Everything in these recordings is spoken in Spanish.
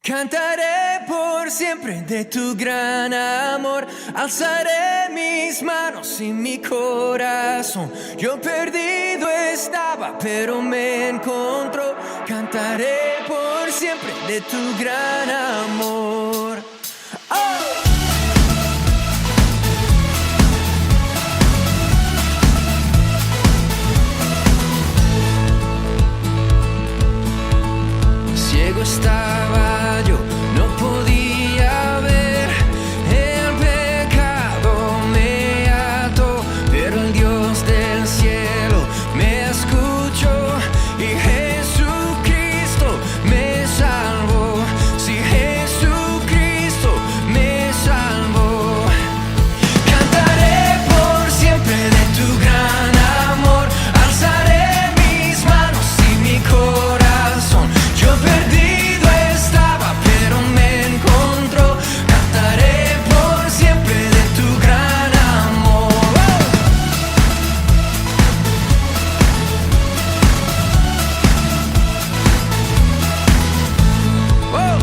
Cantaré por siempre de tu gran amor, alzaré mis manos y mi corazón. Yo perdido estaba, pero me encontró. Cantaré por siempre de tu gran amor. ¡Oh! Ciego estaba yo, no podía ver, el pecado me ató, pero el Dios del cielo me escuchó y Jesucristo me salvó. Sí, Jesucristo me salvó. Cantaré por siempre de tu gran amor, alzaré mis manos y mi corazón. Yo perdido estaba, pero me encontró. Cantaré por siempre de tu gran amor. Oh.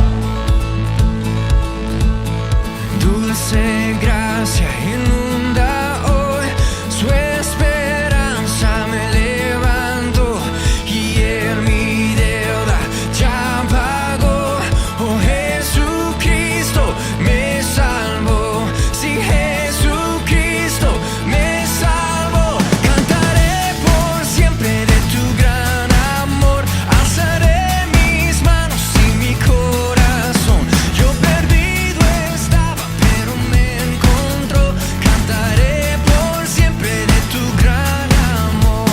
Dulce gracia inunda hoy, su esperanza me levantó y él mi deuda ya pagó. Oh, Jesucristo me salvó. Sí, Jesucristo me salvó. Cantaré por siempre de tu gran amor, alzaré mis manos y mi corazón. Yo perdido estaba, pero me encontró. Cantaré por siempre de tu gran amor.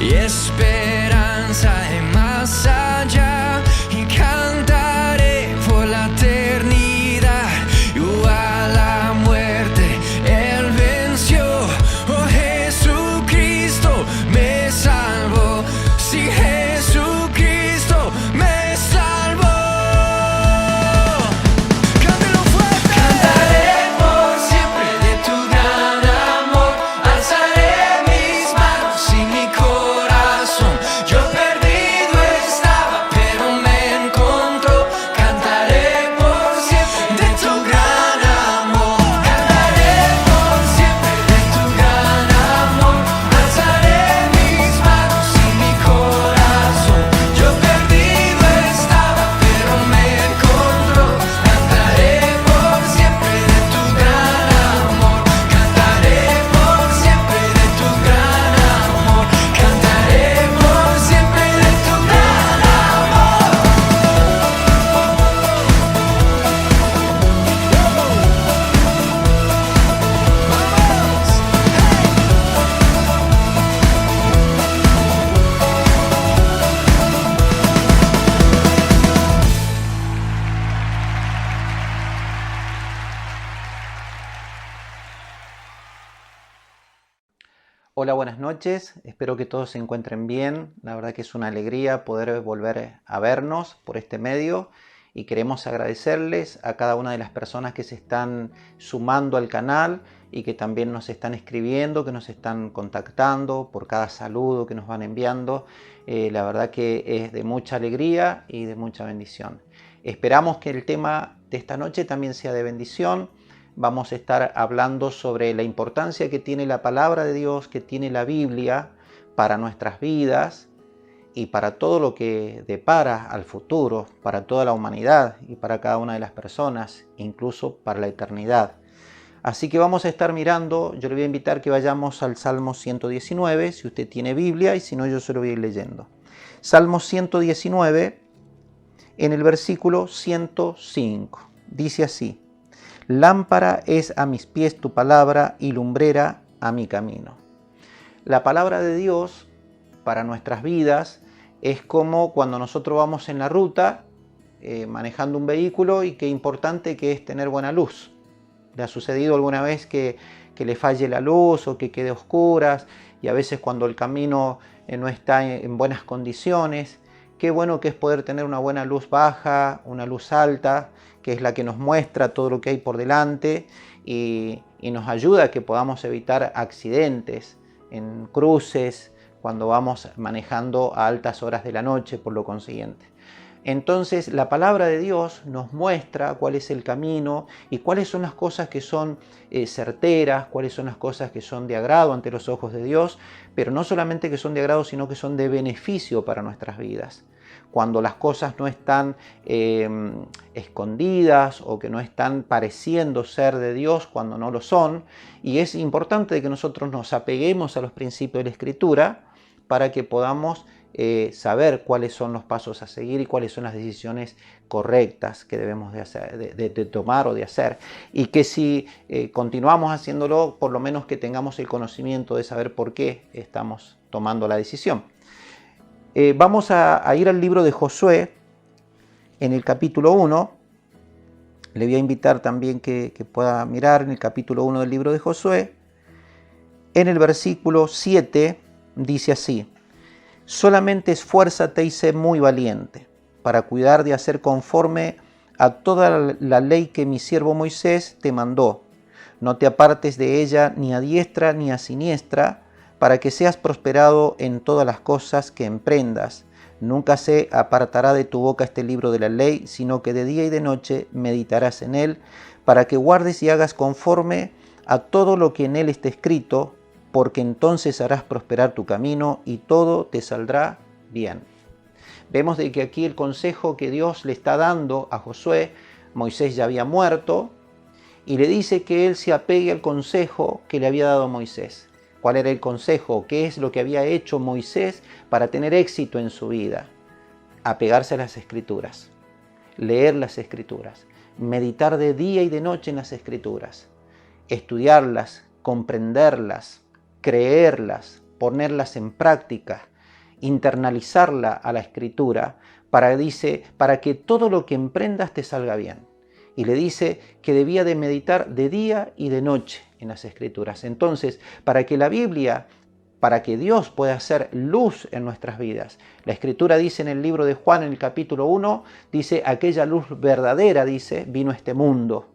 Y esperanza en más allá, y cantaré por la eternidad. Y a la muerte él venció. Oh, Jesucristo me salvó. Sí, Jesucristo me salvó. Cántelo fuerte. Cantaré por siempre de tu gran amor, alzaré mis manos y mi corazón. Yo perdido estaba, pero me encontró. Cantaré por siempre de tu gran amor. Cantaré por siempre de tu gran amor, alzaré mis manos y mi corazón. Yo perdido estaba, pero me encontró. Cantaré por siempre de tu gran amor. Cantaré por siempre de tu gran amor. Cantaré por siempre de tu gran amor. Hola, buenas noches. Espero que todos se encuentren bien. La verdad que es una alegría poder volver a vernos por este medio y queremos agradecerles a cada una de las personas que se están sumando al canal y que también nos están escribiendo, que nos están contactando, por cada saludo que nos van enviando. La verdad que es de mucha alegría y de mucha bendición. Esperamos que el tema de esta noche también sea de bendición. Vamos a estar hablando sobre la importancia que tiene la palabra de Dios, que tiene la Biblia para nuestras vidas y para todo lo que depara al futuro, para toda la humanidad y para cada una de las personas, incluso para la eternidad. Así que vamos a estar mirando, yo le voy a invitar que vayamos al Salmo 119, si usted tiene Biblia, y si no yo se lo voy a ir leyendo. Salmo 119, en el versículo 105, dice así: Lámpara es a mis pies tu palabra y lumbrera a mi camino. La palabra de Dios para nuestras vidas es como cuando nosotros vamos en la ruta manejando un vehículo, y qué importante que es tener buena luz. ¿Le ha sucedido alguna vez que le falle la luz o que quede a oscuras? Y a veces cuando el camino no está en buenas condiciones, qué bueno que es poder tener una buena luz baja, una luz alta, que es la que nos muestra todo lo que hay por delante, y nos ayuda a que podamos evitar accidentes en cruces, cuando vamos manejando a altas horas de la noche por lo consiguiente. Entonces la palabra de Dios nos muestra cuál es el camino y cuáles son las cosas que son certeras, cuáles son las cosas que son de agrado ante los ojos de Dios, pero no solamente que son de agrado, sino que son de beneficio para nuestras vidas. Cuando las cosas no están escondidas o que no están pareciendo ser de Dios cuando no lo son, y es importante que nosotros nos apeguemos a los principios de la Escritura para que podamos saber cuáles son los pasos a seguir y cuáles son las decisiones correctas que debemos de hacer, de tomar o de hacer, y que si continuamos haciéndolo, por lo menos que tengamos el conocimiento de saber por qué estamos tomando la decisión. Vamos a ir al libro de Josué en el capítulo 1. Le voy a invitar también que pueda mirar en el capítulo 1 del libro de Josué. En el versículo 7 dice así: solamente esfuérzate y sé muy valiente para cuidar de hacer conforme a toda la ley que mi siervo Moisés te mandó. No te apartes de ella ni a diestra ni a siniestra, para que seas prosperado en todas las cosas que emprendas. Nunca se apartará de tu boca este libro de la ley, sino que de día y de noche meditarás en él, para que guardes y hagas conforme a todo lo que en él está escrito, porque entonces harás prosperar tu camino y todo te saldrá bien. Vemos de que aquí el consejo que Dios le está dando a Josué, Moisés ya había muerto, y le dice que él se apegue al consejo que le había dado Moisés. ¿Cuál era el consejo? ¿Qué es lo que había hecho Moisés para tener éxito en su vida? Apegarse a las Escrituras, leer las Escrituras, meditar de día y de noche en las Escrituras, estudiarlas, comprenderlas, creerlas, ponerlas en práctica, internalizarla a la Escritura, para que todo lo que emprendas te salga bien. Y le dice que debía de meditar de día y de noche en las Escrituras. Entonces, para que la Biblia, para que Dios pueda hacer luz en nuestras vidas, la Escritura dice en el libro de Juan, en el capítulo 1, dice, aquella luz verdadera, dice, vino a este mundo.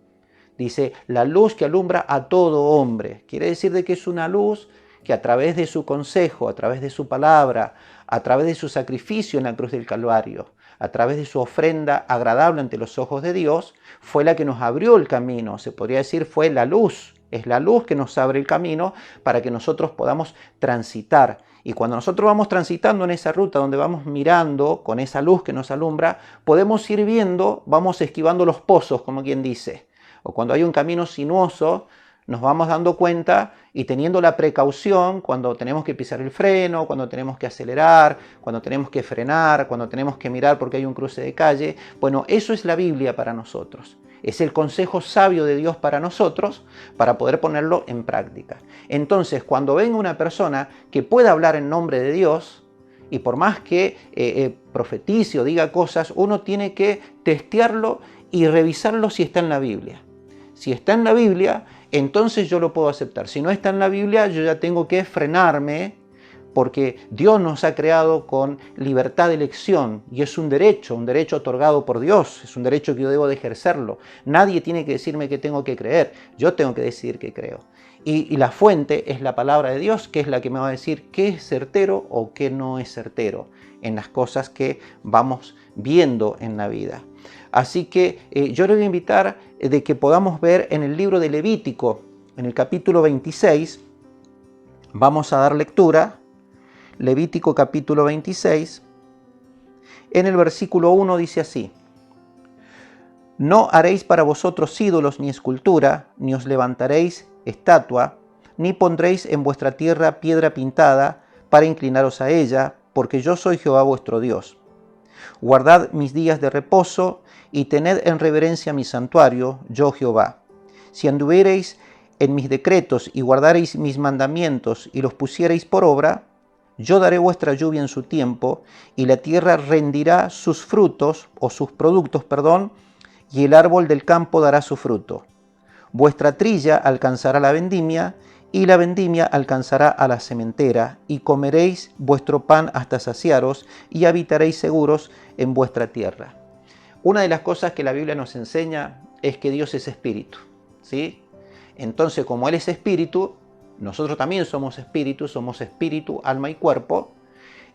Dice, la luz que alumbra a todo hombre. Quiere decir de que es una luz que a través de su consejo, a través de su palabra, a través de su sacrificio en la cruz del Calvario, a través de su ofrenda agradable ante los ojos de Dios, fue la que nos abrió el camino. Se podría decir, fue la luz. Es la luz que nos abre el camino para que nosotros podamos transitar. Y cuando nosotros vamos transitando en esa ruta donde vamos mirando con esa luz que nos alumbra, podemos ir viendo, vamos esquivando los pozos, como quien dice. O cuando hay un camino sinuoso, nos vamos dando cuenta y teniendo la precaución cuando tenemos que pisar el freno, cuando tenemos que acelerar, cuando tenemos que frenar, cuando tenemos que mirar porque hay un cruce de calle. Bueno, eso es la Biblia para nosotros. Es el consejo sabio de Dios para nosotros para poder ponerlo en práctica. Entonces, cuando venga una persona que pueda hablar en nombre de Dios, y por más que profetice o diga cosas, uno tiene que testearlo y revisarlo si está en la Biblia. Si está en la Biblia, entonces yo lo puedo aceptar. Si no está en la Biblia, yo ya tengo que frenarme, porque Dios nos ha creado con libertad de elección y es un derecho otorgado por Dios, es un derecho que yo debo de ejercerlo. Nadie tiene que decirme que tengo que creer, yo tengo que decidir que creo. Y la fuente es la palabra de Dios, que es la que me va a decir qué es certero o qué no es certero en las cosas que vamos viendo en la vida. Así que yo le voy a invitar de que podamos ver en el libro de Levítico, en el capítulo 26, vamos a dar lectura, Levítico capítulo 26, en el versículo 1 dice así: no haréis para vosotros ídolos ni escultura, ni os levantaréis estatua, ni pondréis en vuestra tierra piedra pintada para inclinaros a ella, porque yo soy Jehová vuestro Dios. Guardad mis días de reposo y tened en reverencia mi santuario, yo Jehová. Si anduviereis en mis decretos y guardareis mis mandamientos y los pusiereis por obra, yo daré vuestra lluvia en su tiempo, y la tierra rendirá sus frutos, o sus productos, y el árbol del campo dará su fruto. Vuestra trilla alcanzará la vendimia, y la vendimia alcanzará a la sementera, y comeréis vuestro pan hasta saciaros, y habitaréis seguros en vuestra tierra. Una de las cosas que la Biblia nos enseña es que Dios es espíritu, ¿sí? Entonces, como Él es espíritu, nosotros también somos espíritu, alma y cuerpo.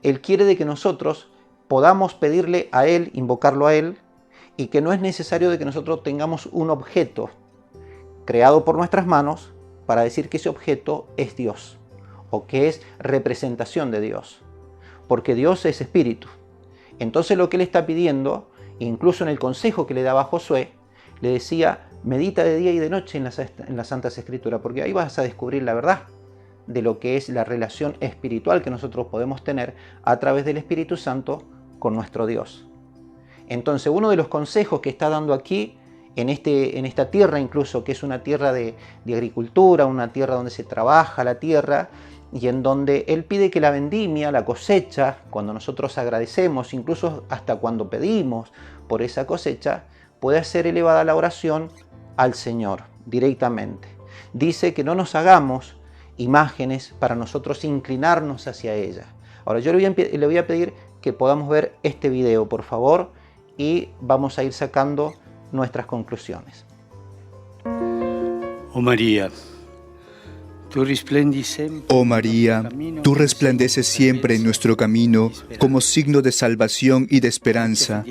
Él quiere de que nosotros podamos pedirle a Él, invocarlo a Él, y que no es necesario de que nosotros tengamos un objeto creado por nuestras manos para decir que ese objeto es Dios o que es representación de Dios, porque Dios es espíritu. Entonces lo que Él está pidiendo, incluso en el consejo que le daba a Josué, le decía: medita de día y de noche en las Santas Escrituras, porque ahí vas a descubrir la verdad de lo que es la relación espiritual que nosotros podemos tener a través del Espíritu Santo con nuestro Dios. Entonces, uno de los consejos que está dando aquí, en esta tierra incluso, que es una tierra de agricultura, una tierra donde se trabaja la tierra, y en donde Él pide que la vendimia, la cosecha, cuando nosotros agradecemos, incluso hasta cuando pedimos por esa cosecha, pueda ser elevada la oración al Señor directamente. Dice que no nos hagamos imágenes para nosotros inclinarnos hacia ella. Ahora yo le voy a pedir que podamos ver este video, por favor, y vamos a ir sacando nuestras conclusiones. Oh María, Oh María, tú resplandeces siempre en nuestro camino como signo de salvación y de esperanza.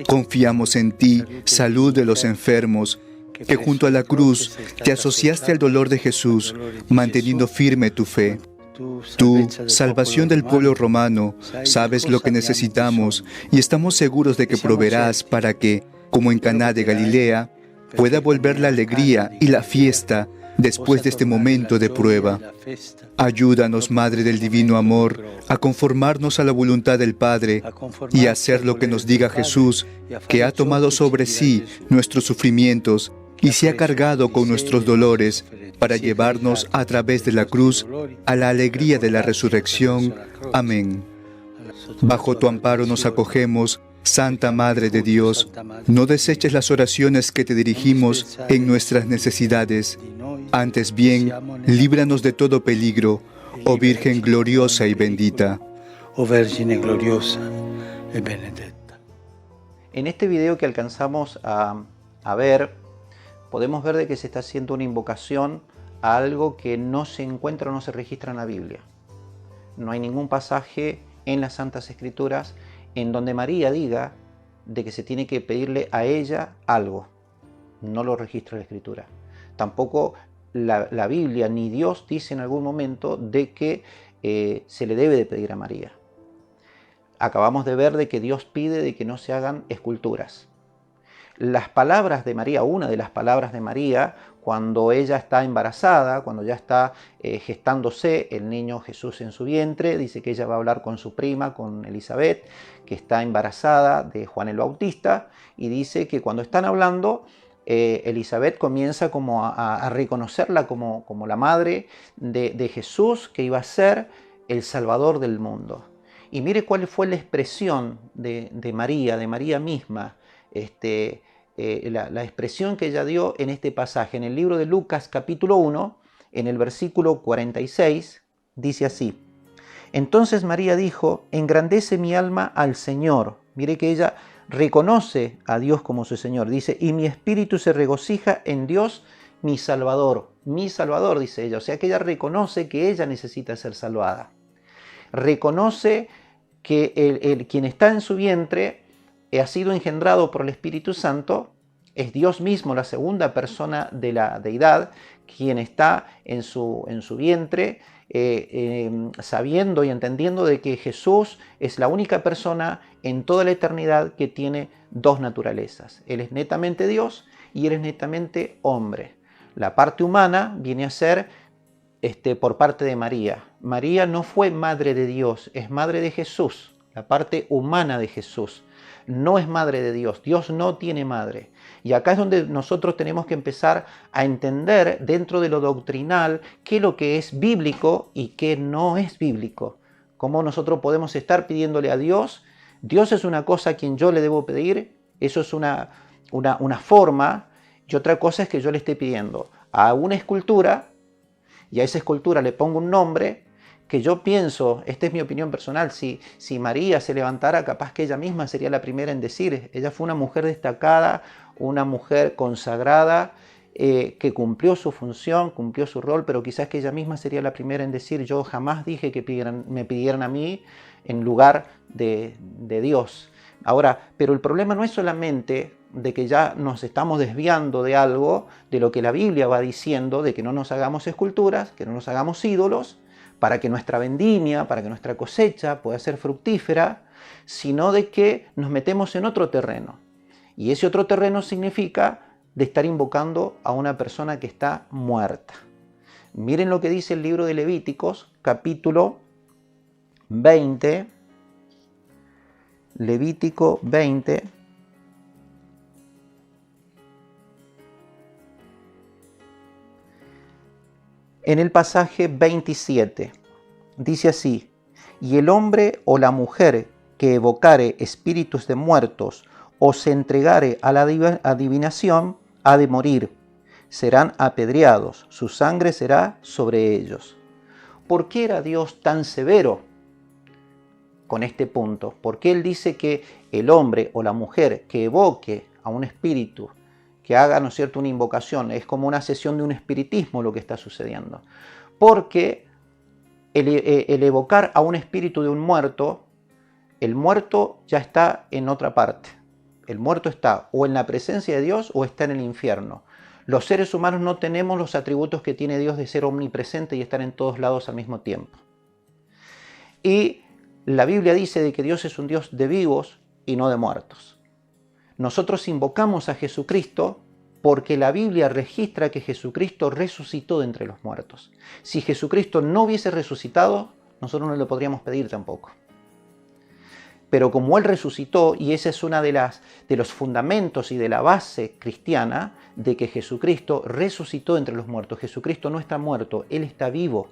Confiamos en ti, salud de los enfermos, que junto a la cruz te asociaste al dolor de Jesús, manteniendo firme tu fe. Tú, salvación del pueblo romano, sabes lo que necesitamos y estamos seguros de que proveerás para que, como en Caná de Galilea, pueda volver la alegría y la fiesta después de este momento de prueba. Ayúdanos, Madre del Divino Amor, a conformarnos a la voluntad del Padre y a hacer lo que nos diga Jesús, que ha tomado sobre sí nuestros sufrimientos y se ha cargado con nuestros dolores para llevarnos a través de la cruz a la alegría de la resurrección. Amén. Bajo tu amparo nos acogemos, Santa Madre de Dios. No deseches las oraciones que te dirigimos en nuestras necesidades. Antes bien, líbranos de todo peligro, oh Virgen gloriosa y bendita. Oh Vergine gloriosa e benedetta. En este video que alcanzamos a ver, podemos ver de que se está haciendo una invocación a algo que no se encuentra o no se registra en la Biblia. No hay ningún pasaje en las Santas Escrituras en donde María diga de que se tiene que pedirle a ella algo. No lo registra la Escritura. Tampoco la Biblia ni Dios dice en algún momento de que se le debe de pedir a María. Acabamos de ver de que Dios pide de que no se hagan esculturas. Las palabras de María, una de las palabras de María, cuando ella está embarazada, cuando ya está gestándose el niño Jesús en su vientre, dice que ella va a hablar con su prima, con Elizabeth, que está embarazada de Juan el Bautista, y dice que cuando están hablando, Elizabeth comienza como a reconocerla como la madre de Jesús, que iba a ser el Salvador del mundo. Y mire cuál fue la expresión de María misma, la expresión que ella dio en este pasaje. En el libro de Lucas capítulo 1, en el versículo 46, dice así: entonces María dijo: engrandece mi alma al Señor. Mire que ella reconoce a Dios como su Señor. Dice: y mi espíritu se regocija en Dios mi Salvador. Mi Salvador, dice ella. O sea que ella reconoce que ella necesita ser salvada. Reconoce que quien está en su vientre ha sido engendrado por el Espíritu Santo, es Dios mismo, la segunda persona de la deidad, quien está en su vientre, sabiendo y entendiendo de que Jesús es la única persona en toda la eternidad que tiene dos naturalezas. Él es netamente Dios y Él es netamente hombre. La parte humana viene a ser por parte de María. María no fue madre de Dios, es madre de Jesús, la parte humana de Jesús. No es madre de Dios. Dios no tiene madre. Y acá es donde nosotros tenemos que empezar a entender dentro de lo doctrinal qué es lo que es bíblico y qué no es bíblico. Cómo nosotros podemos estar pidiéndole a Dios. Dios es una cosa a quien yo le debo pedir. Eso es una forma. Y otra cosa es que yo le esté pidiendo a una escultura y a esa escultura le pongo un nombre que yo pienso, esta es mi opinión personal, si María se levantara, capaz que ella misma sería la primera en decir. Ella fue una mujer destacada, una mujer consagrada, que cumplió su función, cumplió su rol, pero quizás que ella misma sería la primera en decir: yo jamás dije que me pidieran a mí en lugar de Dios. Ahora, pero el problema no es solamente de que ya nos estamos desviando de algo, de lo que la Biblia va diciendo, de que no nos hagamos esculturas, que no nos hagamos ídolos, para que nuestra vendimia, para que nuestra cosecha pueda ser fructífera, sino de que nos metemos en otro terreno. Y ese otro terreno significa de estar invocando a una persona que está muerta. Miren lo que dice el libro de Levíticos, capítulo 20, Levítico 20, en el pasaje 27, dice así: y el hombre o la mujer que evocare espíritus de muertos o se entregare a la adivinación, ha de morir, serán apedreados, su sangre será sobre ellos. ¿Por qué era Dios tan severo con este punto? Porque Él dice que el hombre o la mujer que evoque a un espíritu, que haga, ¿no es cierto?, una invocación, es como una sesión de un espiritismo lo que está sucediendo. Porque el evocar a un espíritu de un muerto, el muerto ya está en otra parte. El muerto está o en la presencia de Dios o está en el infierno. Los seres humanos no tenemos los atributos que tiene Dios de ser omnipresente y estar en todos lados al mismo tiempo. Y la Biblia dice de que Dios es un Dios de vivos y no de muertos. Nosotros invocamos a Jesucristo porque la Biblia registra que Jesucristo resucitó de entre los muertos. Si Jesucristo no hubiese resucitado, nosotros no le podríamos pedir tampoco. Pero como Él resucitó, y ese es uno de los fundamentos y de la base cristiana, de que Jesucristo resucitó entre los muertos. Jesucristo no está muerto, Él está vivo.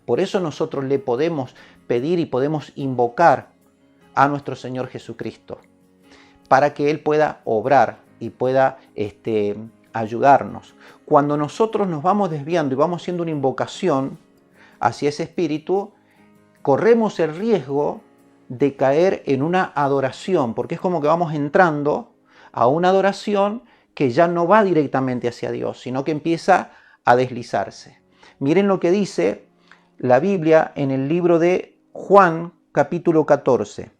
Por eso nosotros le podemos pedir y podemos invocar a nuestro Señor Jesucristo, para que Él pueda obrar y pueda ayudarnos. Cuando nosotros nos vamos desviando y vamos haciendo una invocación hacia ese espíritu, corremos el riesgo de caer en una adoración, porque es como que vamos entrando a una adoración que ya no va directamente hacia Dios, sino que empieza a deslizarse. Miren lo que dice la Biblia en el libro de Juan, capítulo 14.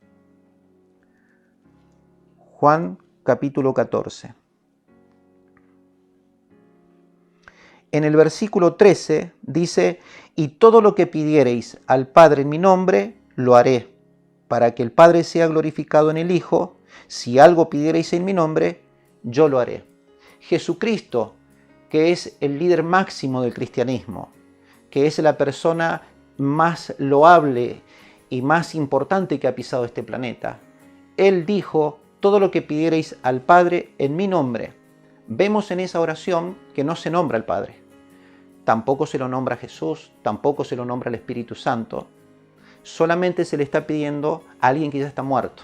Juan, capítulo 14. En el versículo 13 dice: y todo lo que pidiereis al Padre en mi nombre, lo haré, para que el Padre sea glorificado en el Hijo. Si algo pidiereis en mi nombre, yo lo haré. Jesucristo, que es el líder máximo del cristianismo, que es la persona más loable y más importante que ha pisado este planeta, Él dijo: todo lo que pidiereis al Padre en mi nombre. Vemos en esa oración que no se nombra al Padre. Tampoco se lo nombra a Jesús, tampoco se lo nombra al Espíritu Santo. Solamente se le está pidiendo a alguien que ya está muerto.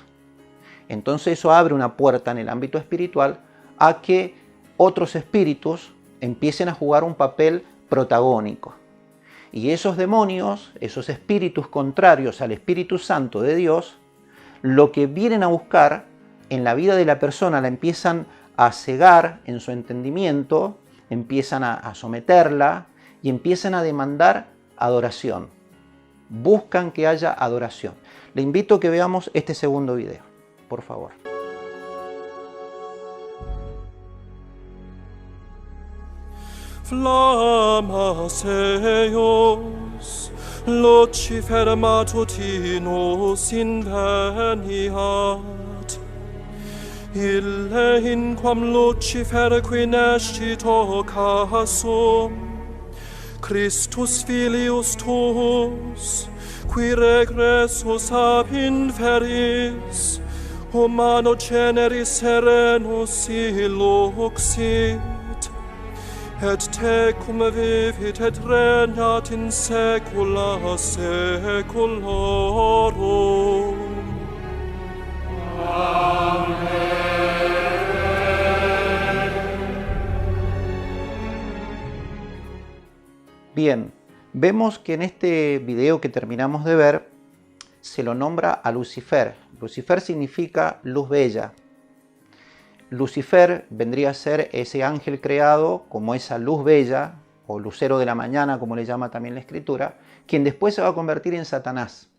Entonces eso abre una puerta en el ámbito espiritual a que otros espíritus empiecen a jugar un papel protagónico. Y esos demonios, esos espíritus contrarios al Espíritu Santo de Dios, lo que vienen a buscar en la vida de la persona, la empiezan a cegar en su entendimiento, empiezan a someterla y empiezan a demandar adoración. Buscan que haya adoración. Le invito a que veamos este segundo video, por favor. Flammas eius, Lucifer matutinus inveniat, ille in quam Lucifer qui nescit occasum, Christus filius tuus, qui regressus ab inferis, humano generis serenus illuxit, et tecum vivit et regnat in saecula saeculorum. Bien, vemos que en este video que terminamos de ver se lo nombra a Lucifer. Lucifer significa luz bella. Lucifer vendría a ser ese ángel creado como esa luz bella, o lucero de la mañana, como le llama también la Escritura, quien después se va a convertir en Satanás.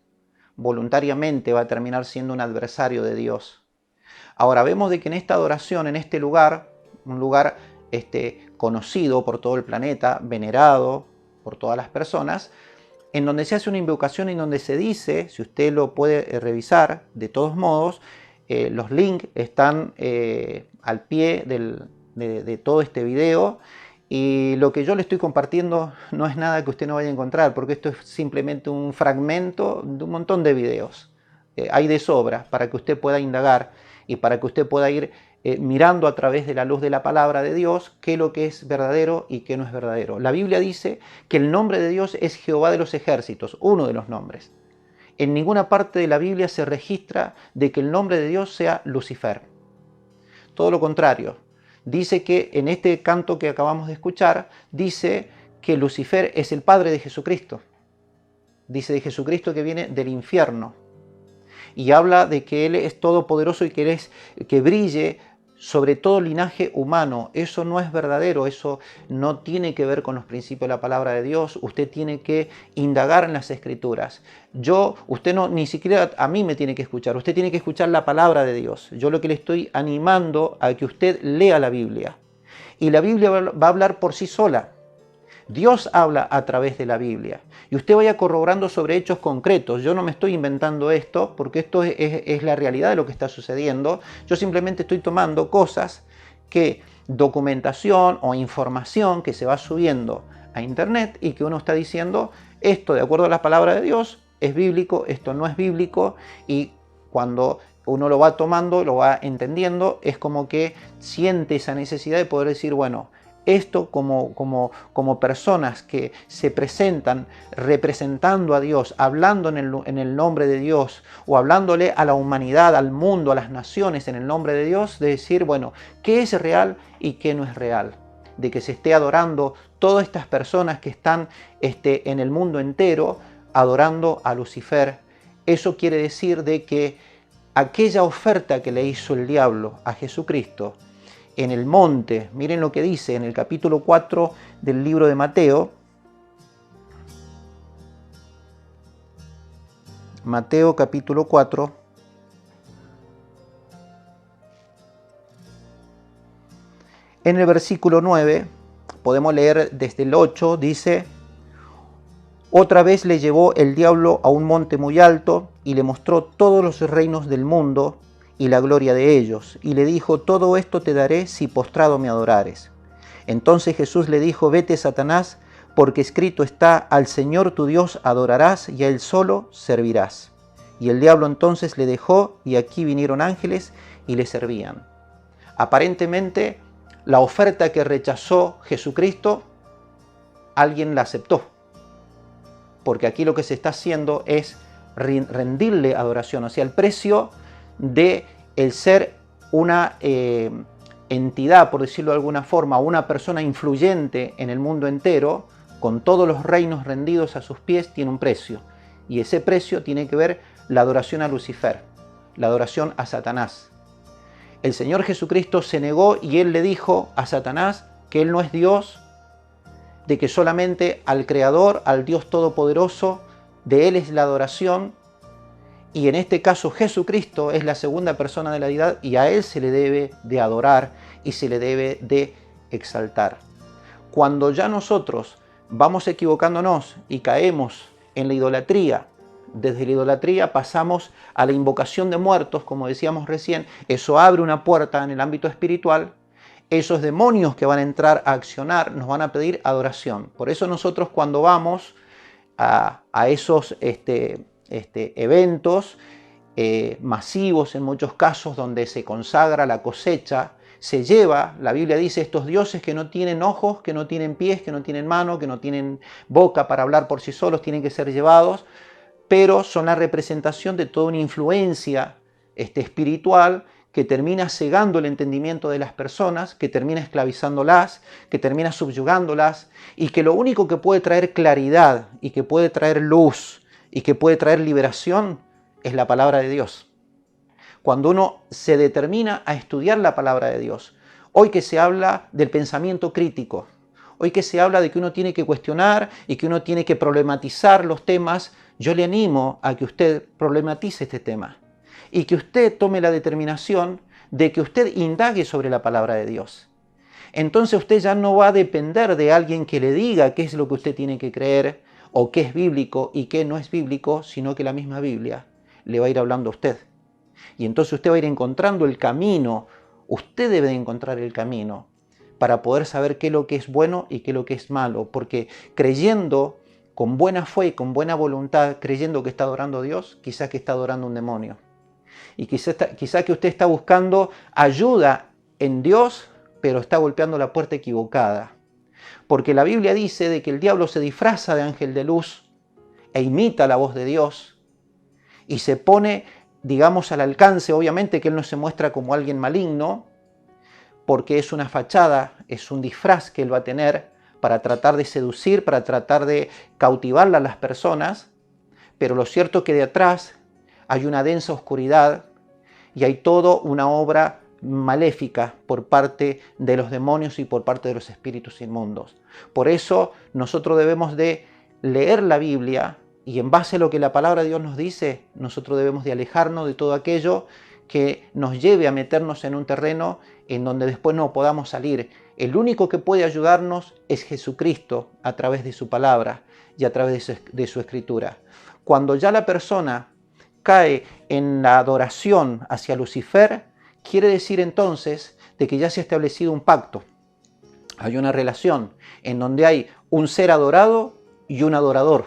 Voluntariamente va a terminar siendo un adversario de Dios. Ahora vemos de que en esta adoración, en este lugar, un lugar conocido por todo el planeta, venerado por todas las personas, en donde se hace una invocación, en donde se dice, si usted lo puede revisar, de todos modos, los links están al pie de todo este video, y lo que yo le estoy compartiendo no es nada que usted no vaya a encontrar, porque esto es simplemente un fragmento de un montón de videos. Hay de sobra para que usted pueda indagar y para que usted pueda ir mirando a través de la luz de la palabra de Dios qué es lo que es verdadero y qué no es verdadero. La Biblia dice que el nombre de Dios es Jehová de los ejércitos, uno de los nombres. En ninguna parte de la Biblia se registra de que el nombre de Dios sea Lucifer. Todo lo contrario. Dice que en este canto que acabamos de escuchar, dice que Lucifer es el padre de Jesucristo. Dice de Jesucristo que viene del infierno. Y habla de que Él es todopoderoso y que brille sobre todo linaje humano. Eso no es verdadero, eso no tiene que ver con los principios de la palabra de Dios. Usted tiene que indagar en las Escrituras. Usted no, ni siquiera a mí me tiene que escuchar, usted tiene que escuchar la palabra de Dios. Yo lo que le estoy animando a que usted lea la Biblia. Y la Biblia va a hablar por sí sola. Dios habla a través de la Biblia y usted vaya corroborando sobre hechos concretos. Yo no me estoy inventando esto porque esto es la realidad de lo que está sucediendo. Yo simplemente estoy tomando cosas documentación o información que se va subiendo a internet y que uno está diciendo esto de acuerdo a la palabra de Dios es bíblico, esto no es bíblico, y cuando uno lo va tomando, lo va entendiendo, es como que siente esa necesidad de poder decir, bueno, esto como personas que se presentan representando a Dios, hablando en el nombre de Dios, o hablándole a la humanidad, al mundo, a las naciones en el nombre de Dios, de decir, bueno, ¿qué es real y qué no es real? De que se esté adorando todas estas personas que están en el mundo entero, adorando a Lucifer. Eso quiere decir de que aquella oferta que le hizo el diablo a Jesucristo, en el monte, miren lo que dice en el capítulo 4 del libro de Mateo. Mateo capítulo 4. En el versículo 9, podemos leer desde el 8, dice: otra vez le llevó el diablo a un monte muy alto y le mostró todos los reinos del mundo y la gloria de ellos, y le dijo, todo esto te daré si postrado me adorares. Entonces Jesús le dijo, vete, Satanás, porque escrito está, al Señor tu Dios adorarás y a Él solo servirás. Y el diablo entonces le dejó, y aquí vinieron ángeles y le servían. Aparentemente, la oferta que rechazó Jesucristo, alguien la aceptó. Porque aquí lo que se está haciendo es rendirle adoración, o sea, el precio de el ser una entidad, por decirlo de alguna forma, una persona influyente en el mundo entero, con todos los reinos rendidos a sus pies, tiene un precio. Y ese precio tiene que ver la adoración a Lucifer, la adoración a Satanás. El Señor Jesucristo se negó y Él le dijo a Satanás que Él no es Dios, de que solamente al Creador, al Dios Todopoderoso, de Él es la adoración. Y en este caso Jesucristo es la segunda persona de la deidad y a Él se le debe de adorar y se le debe de exaltar. Cuando ya nosotros vamos equivocándonos y caemos en la idolatría, desde la idolatría pasamos a la invocación de muertos, como decíamos recién, eso abre una puerta en el ámbito espiritual. Esos demonios que van a entrar a accionar nos van a pedir adoración. Por eso nosotros cuando vamos a esos eventos masivos en muchos casos donde se consagra la cosecha, se lleva, la Biblia dice, estos dioses que no tienen ojos, que no tienen pies, que no tienen mano, que no tienen boca para hablar por sí solos, tienen que ser llevados, pero son la representación de toda una influencia espiritual que termina cegando el entendimiento de las personas, que termina esclavizándolas, que termina subyugándolas, y que lo único que puede traer claridad y que puede traer luz y que puede traer liberación es la palabra de Dios. cuando uno se determina a estudiar la palabra de Dios. Hoy que se habla del pensamiento crítico, hoy que se habla de que uno tiene que cuestionar y que uno tiene que problematizar los temas, yo le animo a que usted problematice este tema y que usted tome la determinación de que usted indague sobre la palabra de Dios. Entonces usted ya no va a depender de alguien que le diga qué es lo que usted tiene que creer o qué es bíblico y qué no es bíblico, sino que la misma Biblia le va a ir hablando a usted. Y entonces usted va a ir encontrando el camino, usted debe de encontrar el camino para poder saber qué es lo que es bueno y qué es lo que es malo, porque creyendo con buena fe y con buena voluntad, creyendo que está adorando a Dios, quizás que está adorando a un demonio. Y quizás que usted está buscando ayuda en Dios, pero está golpeando la puerta equivocada. Porque la Biblia dice de que el diablo se disfraza de ángel de luz e imita la voz de Dios y se pone, digamos, al alcance. Obviamente que él no se muestra como alguien maligno, porque es una fachada, es un disfraz que él va a tener para tratar de seducir, para tratar de cautivar a las personas, pero lo cierto es que de atrás hay una densa oscuridad y hay toda una obra maléfica por parte de los demonios y por parte de los espíritus inmundos. Por eso nosotros debemos de leer la Biblia y en base a lo que la palabra de Dios nos dice, nosotros debemos de alejarnos de todo aquello que nos lleve a meternos en un terreno en donde después no podamos salir. El único que puede ayudarnos es Jesucristo a través de su palabra y a través de su escritura. Cuando ya la persona cae en la adoración hacia Lucifer, quiere decir entonces de que ya se ha establecido un pacto. Hay una relación en donde hay un ser adorado y un adorador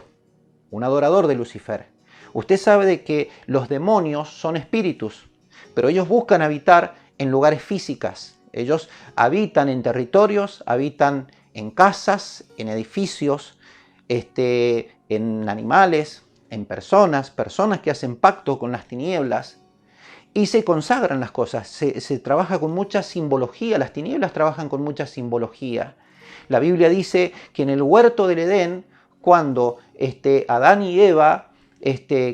de Lucifer. Usted sabe de que los demonios son espíritus, pero ellos buscan habitar en lugares físicos. Ellos habitan en territorios, habitan en casas, en edificios, en animales, en personas que hacen pacto con las tinieblas y se consagran las cosas. Se trabaja con mucha simbología, las tinieblas trabajan con mucha simbología. La Biblia dice que en el huerto del Edén, cuando Adán y Eva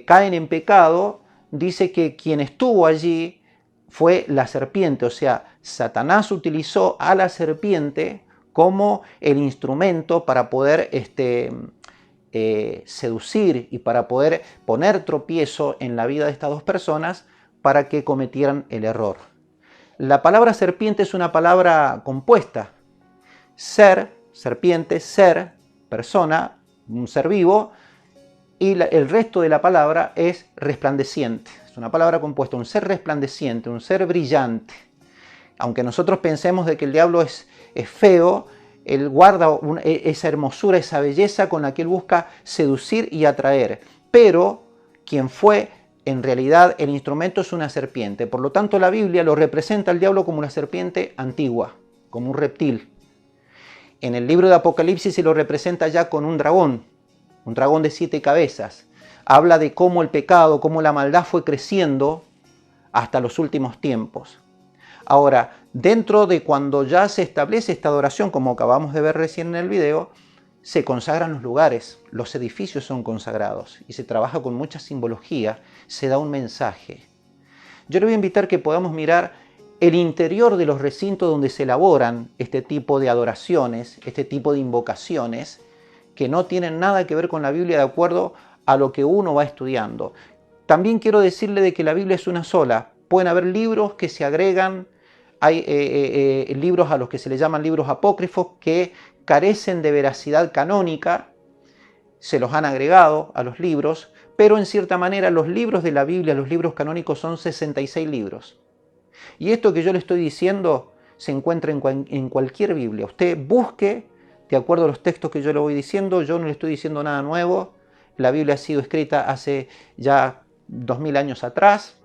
caen en pecado, dice que quien estuvo allí fue la serpiente, o sea, Satanás utilizó a la serpiente como el instrumento para poder seducir y para poder poner tropiezo en la vida de estas dos personas para que cometieran el error. La palabra serpiente es una palabra compuesta. Ser, serpiente, ser, persona, un ser vivo, y el resto de la palabra es resplandeciente. Es una palabra compuesta, un ser resplandeciente, un ser brillante. Aunque nosotros pensemos de que el diablo es feo, él guarda esa hermosura, esa belleza con la que él busca seducir y atraer. Pero quien fue en realidad el instrumento es una serpiente. Por lo tanto, la Biblia lo representa al diablo como una serpiente antigua, como un reptil. En el libro de Apocalipsis se lo representa ya con un dragón de 7 cabezas. Habla de cómo el pecado, cómo la maldad fue creciendo hasta los últimos tiempos. Ahora, dentro de cuando ya se establece esta adoración, como acabamos de ver recién en el video, se consagran los lugares, los edificios son consagrados y se trabaja con mucha simbología, se da un mensaje. Yo le voy a invitar que podamos mirar el interior de los recintos donde se elaboran este tipo de adoraciones, este tipo de invocaciones, que no tienen nada que ver con la Biblia de acuerdo a lo que uno va estudiando. También quiero decirle de que la Biblia es una sola. Pueden haber libros que se agregan, hay libros a los que se les llaman libros apócrifos que carecen de veracidad canónica, se los han agregado a los libros, pero en cierta manera los libros de la Biblia, los libros canónicos son 66 libros. Y esto que yo le estoy diciendo se encuentra en cualquier Biblia. Usted busque de acuerdo a los textos que yo le voy diciendo, yo no le estoy diciendo nada nuevo. La Biblia ha sido escrita hace ya 2000 años atrás.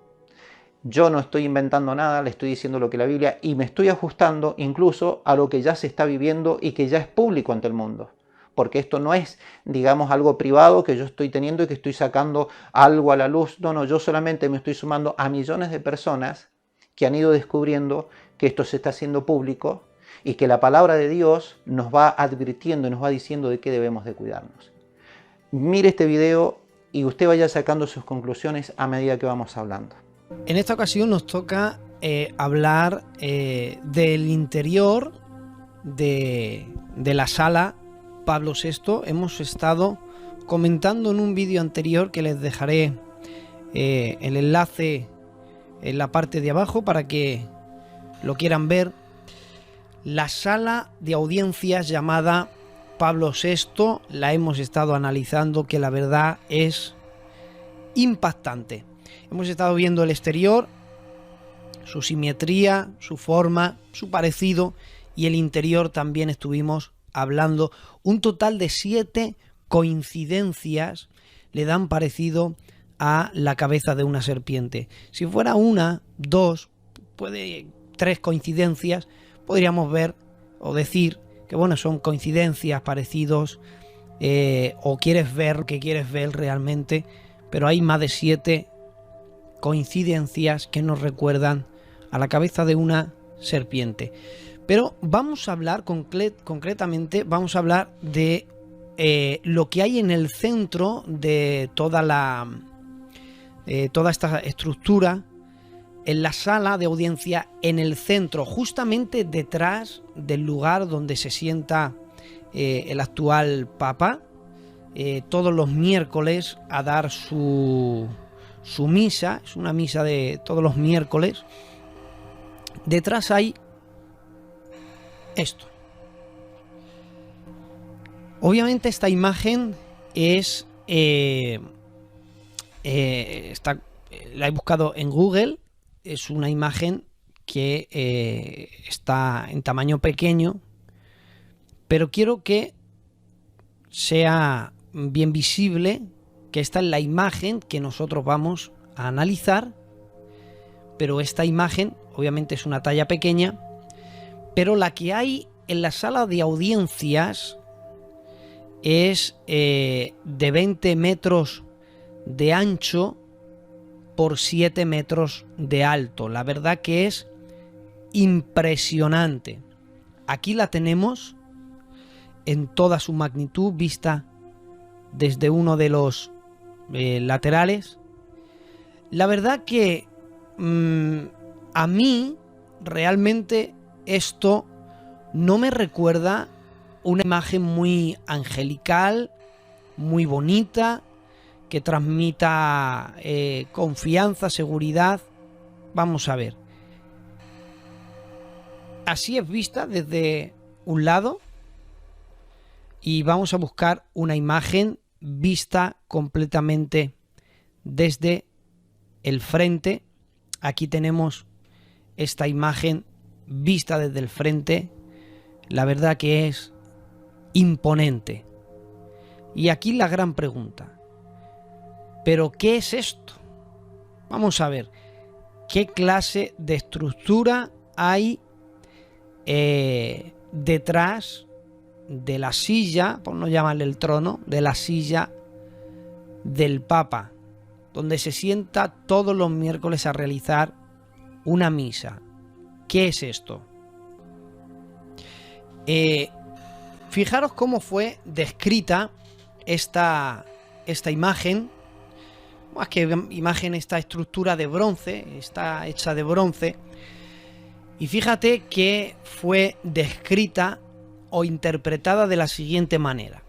Yo no estoy inventando nada, le estoy diciendo lo que la Biblia, y me estoy ajustando incluso a lo que ya se está viviendo y que ya es público ante el mundo. Porque esto no es, digamos, algo privado que yo estoy teniendo y que estoy sacando algo a la luz. No, yo solamente me estoy sumando a millones de personas que han ido descubriendo que esto se está haciendo público y que la palabra de Dios nos va advirtiendo y nos va diciendo de qué debemos de cuidarnos. Mire este video y usted vaya sacando sus conclusiones a medida que vamos hablando. En esta ocasión nos toca hablar del interior de la sala Pablo VI. Hemos estado comentando en un vídeo anterior que les dejaré el enlace en la parte de abajo para que lo quieran ver. La sala de audiencias llamada Pablo VI la hemos estado analizando, que la verdad es impactante. Hemos estado viendo el exterior, su simetría, su forma, su parecido, y el interior también estuvimos hablando. Un total de 7 coincidencias le dan parecido a la cabeza de una serpiente. Si fuera 1, 2, 3 coincidencias, podríamos ver o decir que bueno, son coincidencias, parecidos, o quieres ver lo que quieres ver realmente, pero hay más de 7 coincidencias que nos recuerdan a la cabeza de una serpiente. Pero vamos a hablar concretamente, vamos a hablar de lo que hay en el centro de toda esta estructura, en la sala de audiencia, en el centro, justamente detrás del lugar donde se sienta el actual Papa, todos los miércoles a dar su misa. Es una misa de todos los miércoles. Detrás hay esto. Obviamente esta imagen es la he buscado en Google. Es una imagen que está en tamaño pequeño, pero quiero que sea bien visible que esta es la imagen que nosotros vamos a analizar. Pero esta imagen obviamente es una talla pequeña, pero la que hay en la sala de audiencias es de 20 metros de ancho por 7 metros de alto. La verdad que es impresionante. Aquí la tenemos en toda su magnitud, vista desde uno de los laterales. La verdad que a mí realmente esto no me recuerda una imagen muy angelical, muy bonita, que transmita confianza, seguridad. Vamos a ver. Así es vista desde un lado, y vamos a buscar una imagen vista completamente desde el frente. Aquí tenemos esta imagen vista desde el frente. La verdad que es imponente. Y aquí la gran pregunta: ¿pero qué es esto? Vamos a ver qué clase de estructura hay detrás de la silla, por no llamarle el trono, de la silla del Papa, donde se sienta todos los miércoles a realizar una misa. ¿Qué es esto? Fijaros cómo fue descrita esta imagen. Más que imagen, esta estructura de bronce, está hecha de bronce. Y fíjate que fue descrita o interpretada de la siguiente manera.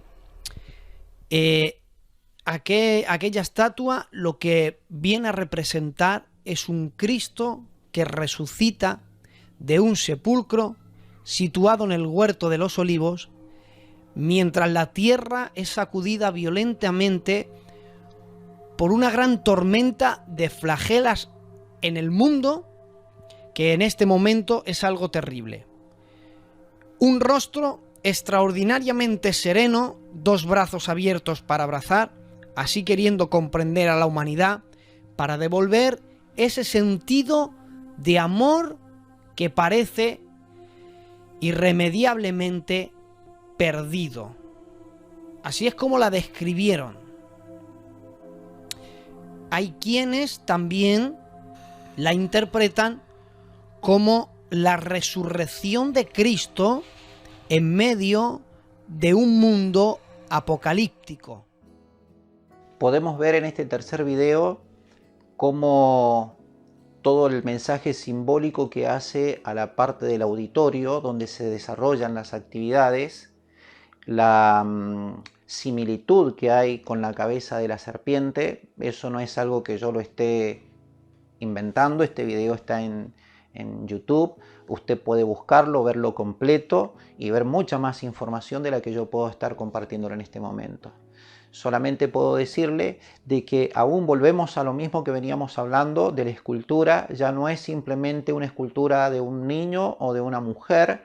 Aquella estatua lo que viene a representar es un Cristo que resucita de un sepulcro situado en el huerto de los Olivos, mientras la tierra es sacudida violentamente por una gran tormenta de flagelas en el mundo, que en este momento es algo terrible. Un rostro extraordinariamente sereno, 2 brazos abiertos para abrazar, así queriendo comprender a la humanidad, para devolver ese sentido de amor que parece irremediablemente perdido. Así es como la describieron. Hay quienes también la interpretan como la resurrección de Cristo en medio de un mundo apocalíptico. Podemos ver en este tercer video cómo todo el mensaje simbólico que hace a la parte del auditorio donde se desarrollan las actividades, la similitud que hay con la cabeza de la serpiente. Eso no es algo que yo lo esté inventando, este video está en YouTube, usted puede buscarlo, verlo completo y ver mucha más información de la que yo puedo estar compartiéndolo en este momento. Solamente puedo decirle de que aún volvemos a lo mismo que veníamos hablando de la escultura. Ya no es simplemente una escultura de un niño o de una mujer,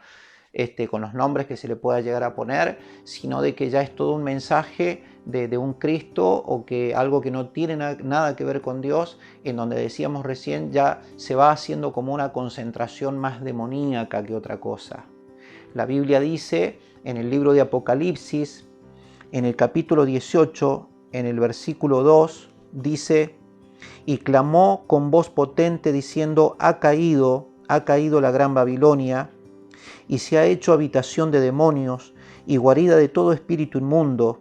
con los nombres que se le pueda llegar a poner, sino de que ya es todo un mensaje de un Cristo, o que algo que no tiene nada que ver con Dios, en donde decíamos recién ya se va haciendo como una concentración más demoníaca que otra cosa. La Biblia dice en el libro de Apocalipsis, en el capítulo 18, en el versículo 2, dice: y clamó con voz potente diciendo: ha caído la gran Babilonia, y se ha hecho habitación de demonios y guarida de todo espíritu inmundo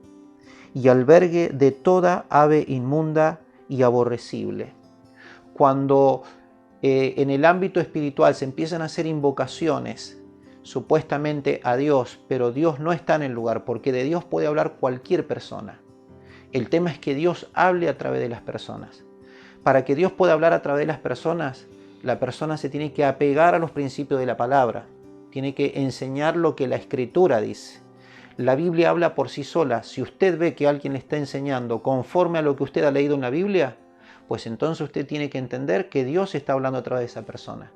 y albergue de toda ave inmunda y aborrecible. Cuando en el ámbito espiritual se empiezan a hacer invocaciones supuestamente a Dios, pero Dios no está en el lugar, porque de Dios puede hablar cualquier persona. El tema es que Dios hable a través de las personas. Para que Dios pueda hablar a través de las personas, la persona se tiene que apegar a los principios de la palabra, tiene que enseñar lo que la Escritura dice. La Biblia habla por sí sola. Si usted ve que alguien le está enseñando conforme a lo que usted ha leído en la Biblia, pues entonces usted tiene que entender que Dios está hablando a través de esa persona.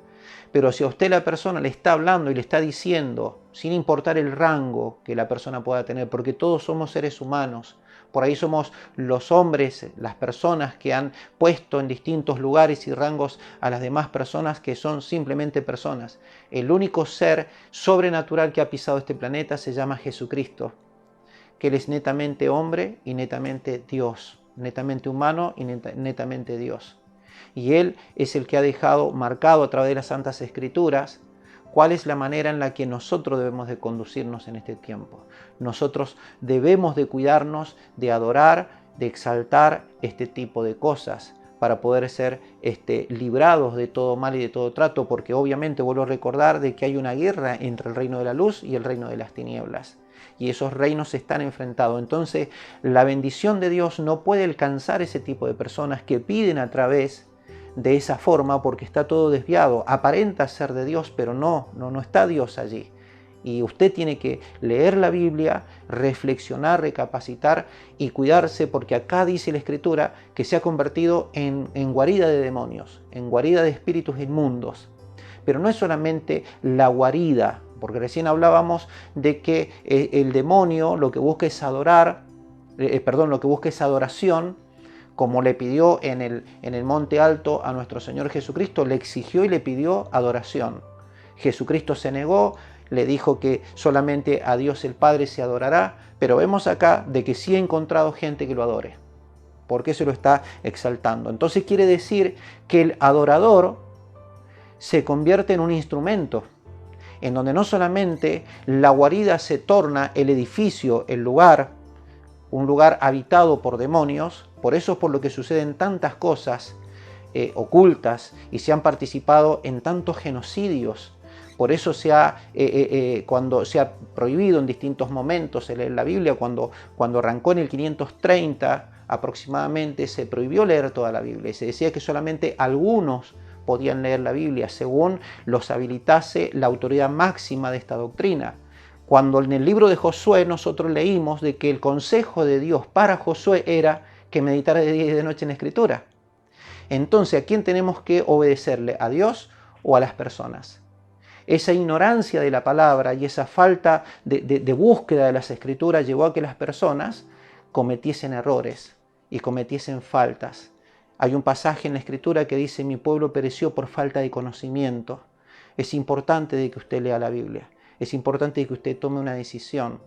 Pero si a usted la persona le está hablando y le está diciendo, sin importar el rango que la persona pueda tener, porque todos somos seres humanos, por ahí somos los hombres, las personas que han puesto en distintos lugares y rangos a las demás personas, que son simplemente personas. El único ser sobrenatural que ha pisado este planeta se llama Jesucristo, que Él es netamente hombre y netamente Dios, netamente humano y netamente Dios. Y Él es el que ha dejado marcado a través de las Santas Escrituras cuál es la manera en la que nosotros debemos de conducirnos en este tiempo. Nosotros debemos de cuidarnos de adorar, de exaltar este tipo de cosas para poder ser librados de todo mal y de todo trato, porque obviamente vuelvo a recordar de que hay una guerra entre el reino de la luz y el reino de las tinieblas. Y esos reinos se están enfrentados. Entonces la bendición de Dios no puede alcanzar ese tipo de personas que piden a través de esa forma, porque está todo desviado. Aparenta ser de Dios, pero no está Dios allí. Y usted tiene que leer la Biblia, reflexionar, recapacitar y cuidarse, porque acá dice la Escritura que se ha convertido en guarida de demonios, en guarida de espíritus inmundos. Pero no es solamente la guarida, porque recién hablábamos de que el demonio lo que busca es adoración, como le pidió en el monte alto a nuestro Señor Jesucristo, le exigió y le pidió adoración. Jesucristo se negó, le dijo que solamente a Dios el Padre se adorará, pero vemos acá de que sí ha encontrado gente que lo adore, porque se lo está exaltando. Entonces quiere decir que el adorador se convierte en un instrumento, en donde no solamente la guarida se torna el edificio, el lugar, un lugar habitado por demonios. Por eso es por lo que suceden tantas cosas ocultas y se han participado en tantos genocidios. Por eso cuando se ha prohibido en distintos momentos leer la Biblia, cuando arrancó en el 530 aproximadamente, se prohibió leer toda la Biblia y se decía que solamente algunos podían leer la Biblia según los habilitase la autoridad máxima de esta doctrina. Cuando en el libro de Josué nosotros leímos de que el consejo de Dios para Josué era que meditara de día y de noche en la Escritura. Entonces, ¿a quién tenemos que obedecerle? ¿A Dios o a las personas? Esa ignorancia de la palabra y esa falta de búsqueda de las Escrituras llevó a que las personas cometiesen errores y cometiesen faltas. Hay un pasaje en la Escritura que dice: mi pueblo pereció por falta de conocimiento. Es importante de que usted lea la Biblia. Es importante que usted tome una decisión.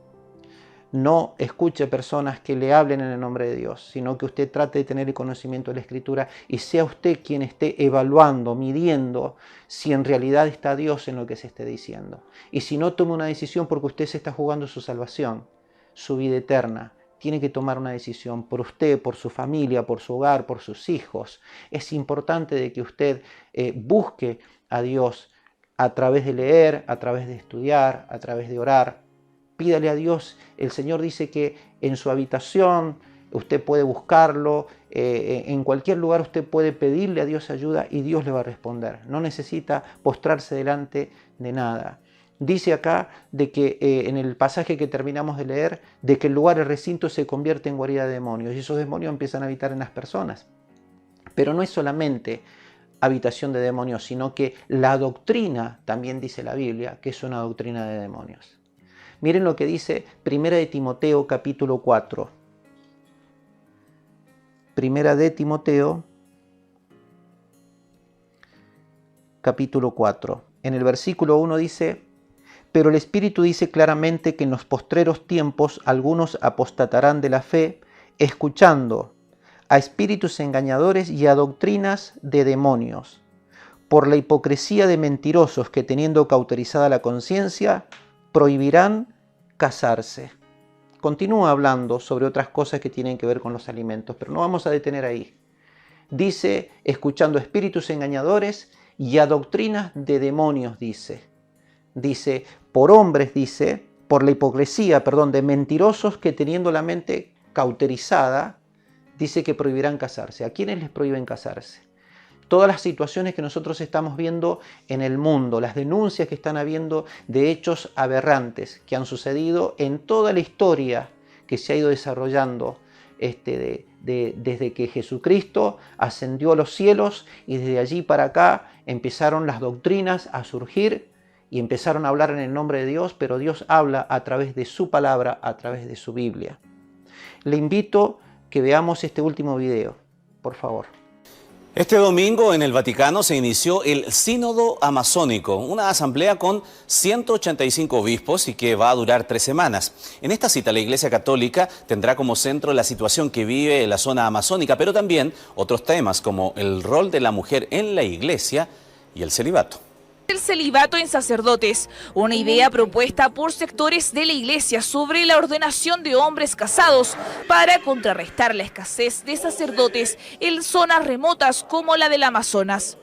No escuche personas que le hablen en el nombre de Dios, sino que usted trate de tener el conocimiento de la Escritura y sea usted quien esté evaluando, midiendo si en realidad está Dios en lo que se esté diciendo. Y si no, tome una decisión, porque usted se está jugando su salvación, su vida eterna. tiene que tomar una decisión por usted, por su familia, por su hogar, por sus hijos. Es importante de que usted busque a Dios a través de leer, a través de estudiar, a través de orar. Pídale a Dios. El Señor dice que en su habitación usted puede buscarlo, en cualquier lugar usted puede pedirle a Dios ayuda y Dios le va a responder. No necesita postrarse delante de nada. Dice acá de que en el pasaje que terminamos de leer, de que el lugar, el recinto se convierte en guarida de demonios y esos demonios empiezan a habitar en las personas. Pero no es solamente habitación de demonios, sino que la doctrina, también dice la Biblia, que es una doctrina de demonios. Miren lo que dice 1 de Timoteo capítulo 4. 1 de Timoteo capítulo 4. En el versículo 1 dice: pero el Espíritu dice claramente que en los postreros tiempos algunos apostatarán de la fe, escuchando a espíritus engañadores y a doctrinas de demonios, por la hipocresía de mentirosos que, teniendo cauterizada la conciencia, prohibirán casarse. Continúa hablando sobre otras cosas que tienen que ver con los alimentos, pero no vamos a detener ahí. Dice, escuchando a espíritus engañadores y a doctrinas de demonios, dice, por hombres, dice, por la hipocresía, de mentirosos que, teniendo la mente cauterizada, dice que prohibirán casarse. ¿A quiénes les prohíben casarse? Todas las situaciones que nosotros estamos viendo en el mundo, las denuncias que están habiendo de hechos aberrantes que han sucedido en toda la historia que se ha ido desarrollando desde que Jesucristo ascendió a los cielos, y desde allí para acá empezaron las doctrinas a surgir y empezaron a hablar en el nombre de Dios, pero Dios habla a través de su palabra, a través de su Biblia. Le invito que veamos este último video, por favor. Este domingo en el Vaticano se inició el Sínodo Amazónico, una asamblea con 185 obispos y que va a durar 3 semanas. En esta cita la Iglesia Católica tendrá como centro la situación que vive la zona amazónica, pero también otros temas como el rol de la mujer en la Iglesia y el celibato. El celibato en sacerdotes, una idea propuesta por sectores de la Iglesia sobre la ordenación de hombres casados para contrarrestar la escasez de sacerdotes en zonas remotas como la del Amazonas.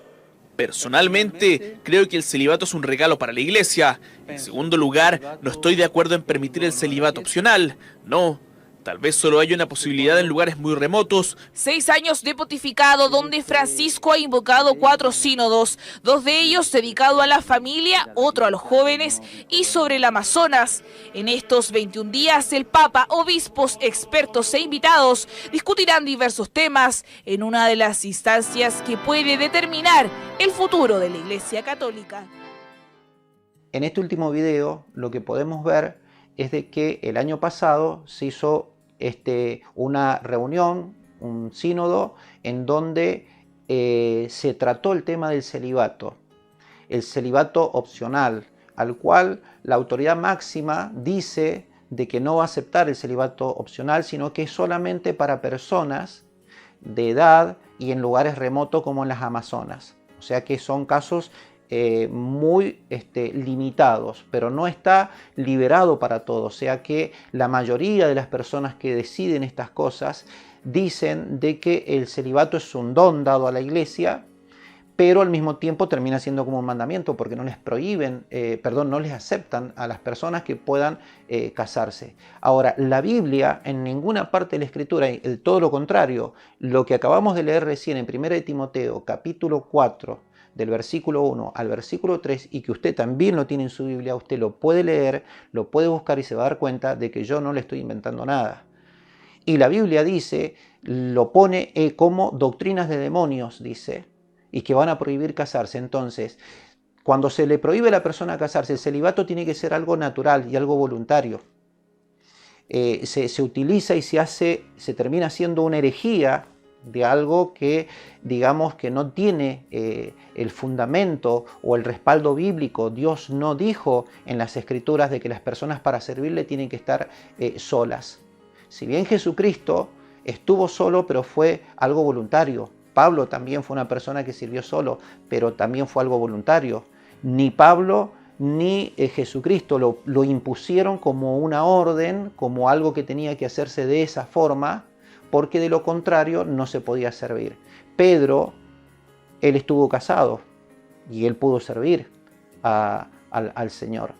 Personalmente, creo que el celibato es un regalo para la Iglesia. En segundo lugar, no estoy de acuerdo en permitir el celibato opcional. No. Tal vez solo haya una posibilidad en lugares muy remotos. 6 años de pontificado donde Francisco ha invocado 4 sínodos, 2 de ellos dedicados a la familia, otro a los jóvenes y sobre el Amazonas. En estos 21 días el Papa, obispos, expertos e invitados discutirán diversos temas en una de las instancias que puede determinar el futuro de la Iglesia Católica. En este último video lo que podemos ver es de que el año pasado se hizo una reunión, un sínodo, en donde se trató el tema del celibato, el celibato opcional, al cual la autoridad máxima dice de que no va a aceptar el celibato opcional, sino que es solamente para personas de edad y en lugares remotos como en las Amazonas. O sea que son casos muy limitados, pero no está liberado para todos. O sea que la mayoría de las personas que deciden estas cosas dicen de que el celibato es un don dado a la Iglesia, pero al mismo tiempo termina siendo como un mandamiento, porque no les prohíben, no les aceptan a las personas que puedan casarse. Ahora, la Biblia en ninguna parte de la Escritura, todo lo contrario, lo que acabamos de leer recién en 1 de Timoteo, capítulo 4, del versículo 1 al versículo 3, y que usted también lo tiene en su Biblia, usted lo puede leer, lo puede buscar y se va a dar cuenta de que yo no le estoy inventando nada. Y la Biblia dice, lo pone como doctrinas de demonios, dice, y que van a prohibir casarse. Entonces, cuando se le prohíbe a la persona casarse, el celibato tiene que ser algo natural y algo voluntario. Se utiliza y se termina siendo una herejía de algo que, digamos, que no tiene el fundamento o el respaldo bíblico. Dios no dijo en las Escrituras de que las personas para servirle tienen que estar solas. Si bien Jesucristo estuvo solo, pero fue algo voluntario. Pablo también fue una persona que sirvió solo, pero también fue algo voluntario. Ni Pablo ni Jesucristo lo impusieron como una orden, como algo que tenía que hacerse de esa forma, porque de lo contrario no se podía servir. Pedro, él estuvo casado y él pudo servir al Señor.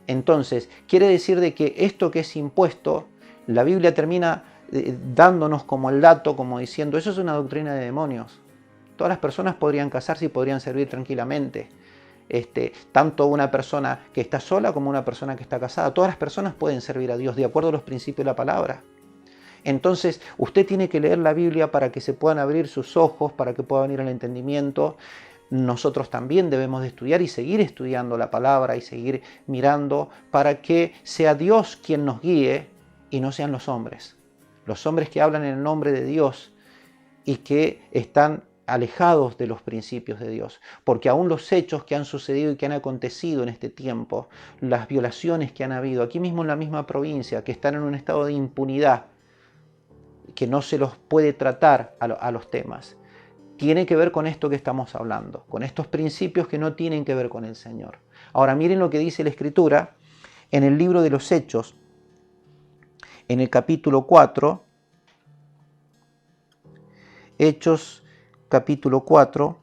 Entonces, quiere decir de que esto que es impuesto, la Biblia termina dándonos como el dato, como diciendo, eso es una doctrina de demonios. Todas las personas podrían casarse y podrían servir tranquilamente. Tanto una persona que está sola como una persona que está casada. Todas las personas pueden servir a Dios de acuerdo a los principios de la palabra. Entonces, usted tiene que leer la Biblia para que se puedan abrir sus ojos, para que pueda venir el entendimiento. Nosotros también debemos de estudiar y seguir estudiando la palabra y seguir mirando para que sea Dios quien nos guíe y no sean los hombres. Los hombres que hablan en el nombre de Dios y que están alejados de los principios de Dios, porque aún los hechos que han sucedido y que han acontecido en este tiempo, las violaciones que han habido aquí mismo en la misma provincia, que están en un estado de impunidad, que no se los puede tratar a los temas, tiene que ver con esto que estamos hablando, con estos principios que no tienen que ver con el Señor. Ahora miren lo que dice la Escritura en el libro de los Hechos, en el capítulo 4, Hechos capítulo 4,